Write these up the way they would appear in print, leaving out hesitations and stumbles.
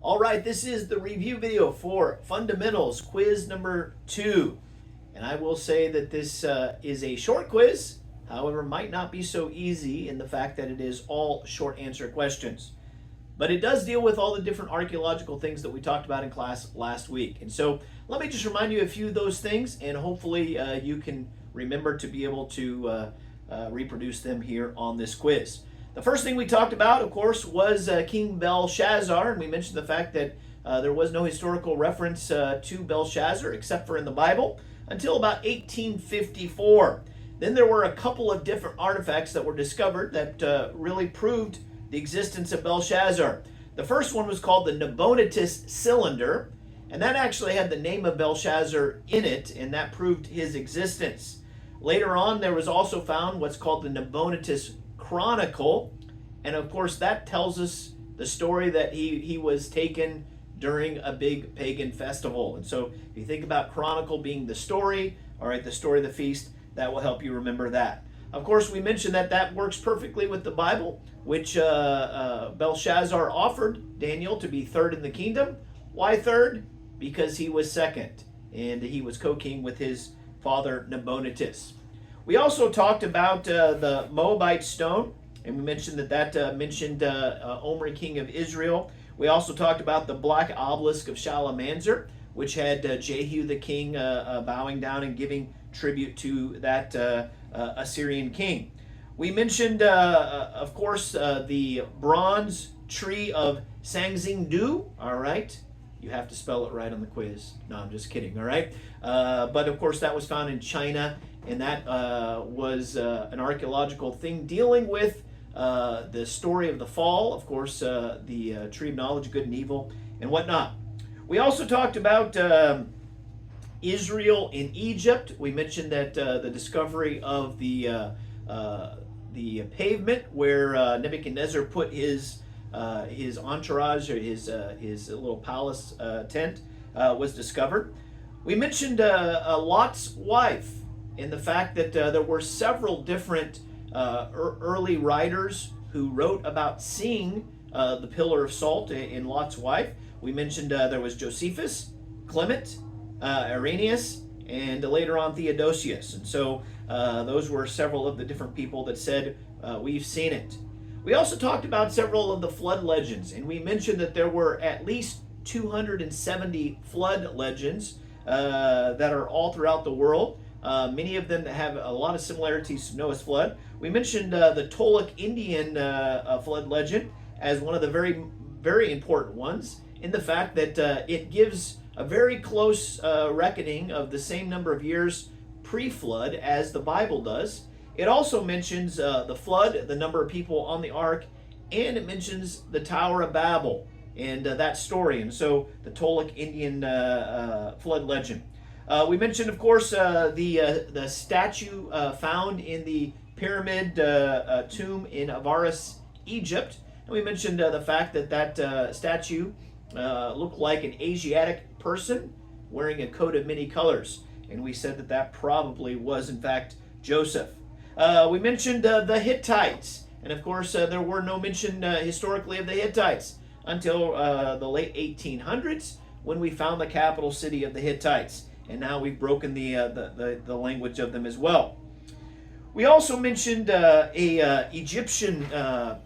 All right, this is the review video for Fundamentals quiz number 2. And I will say that this is a short quiz, however, might not be so easy in the fact that it is all short answer questions. But it does deal with all the different archaeological things that we talked about in class last week. And so let me just remind you a few of those things, and hopefully you can remember to be able to reproduce them here on this quiz. The first thing we talked about, of course, was King Belshazzar, and we mentioned the fact that there was no historical reference to Belshazzar except for in the Bible until about 1854. Then there were a couple of different artifacts that were discovered that really proved the existence of Belshazzar. The first one was called the Nabonidus cylinder, and that actually had the name of Belshazzar in it, and that proved his existence. Later on, there was also found what's called the Nabonidus chronicle, and of course that tells us the story that he was taken during a big pagan festival. And so if you think about chronicle being the story, all right, the story of the feast, that will help you remember that. Of course, we mentioned that that works perfectly with the Bible, which Belshazzar offered Daniel to be third in the kingdom. Why third? Because he was second, and he was co-king with his father Nabonidus. We also talked about the Moabite stone, and we mentioned that mentioned Omri, king of Israel. We also talked about the black obelisk of Shalmaneser, which had Jehu the king bowing down and giving tribute to that Assyrian king. We mentioned, of course, the bronze tree of Sangzingdu. All right. You have to spell it right on the quiz. No, I'm just kidding, all right? But, of course, that was found in China, and that was an archaeological thing dealing with the story of the fall, of course, the tree of knowledge, good and evil, and whatnot. We also talked about Israel in Egypt. We mentioned that the discovery of the pavement where Nebuchadnezzar put his entourage, or his little palace tent, was discovered. We mentioned Lot's wife, and the fact that there were several different early writers who wrote about seeing the pillar of salt in Lot's wife. We mentioned there was Josephus, Clement, Irenaeus, and later on Theodosius. And so those were several of the different people that said, we've seen it. We also talked about several of the flood legends, and we mentioned that there were at least 270 flood legends that are all throughout the world. Many of them have a lot of similarities to Noah's flood. We mentioned the Toltec Indian flood legend as one of the very, very important ones, in the fact that it gives a very close reckoning of the same number of years pre-flood as the Bible does. It also mentions the flood, the number of people on the ark, and it mentions the Tower of Babel and that story. And so the Toltec Indian flood legend. We mentioned, of course, the statue found in the pyramid tomb in Avaris, Egypt. And we mentioned the fact that that statue looked like an Asiatic person wearing a coat of many colors. And we said that that probably was, in fact, Joseph. We mentioned the Hittites, and of course there were no mention historically of the Hittites until the late 1800s, when we found the capital city of the Hittites, and now we've broken the language of them as well. We also mentioned a Egyptian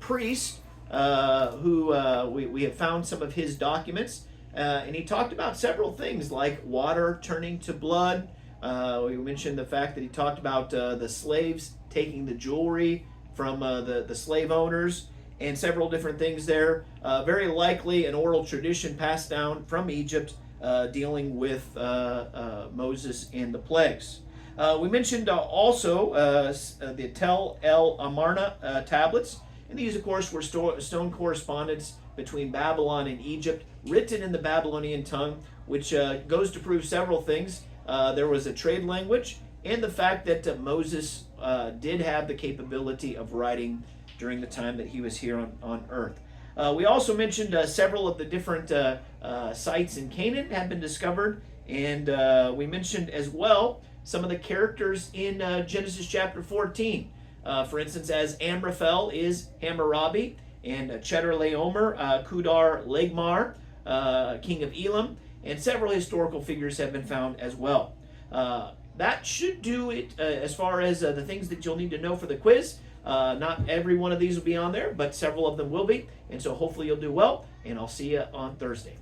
priest who we have found some of his documents, and he talked about several things like water turning to blood. We mentioned the fact that he talked about the slaves taking the jewelry from the slave owners, and several different things there. Very likely an oral tradition passed down from Egypt dealing with Moses and the plagues. We mentioned also the Tel El Amarna tablets, and these, of course, were stone correspondence between Babylon and Egypt, written in the Babylonian tongue, which goes to prove several things. There was a trade language, and the fact that Moses did have the capability of writing during the time that he was here on earth. We also mentioned several of the different sites in Canaan had been discovered, and we mentioned as well some of the characters in Genesis chapter 14. For instance, as Amraphel is Hammurabi, and Chedorlaomer, Kedar Legmar, king of Elam, and several historical figures have been found as well. That should do it as far as the things that you'll need to know for the quiz. Not every one of these will be on there, but several of them will be. And so hopefully you'll do well, and I'll see you on Thursday.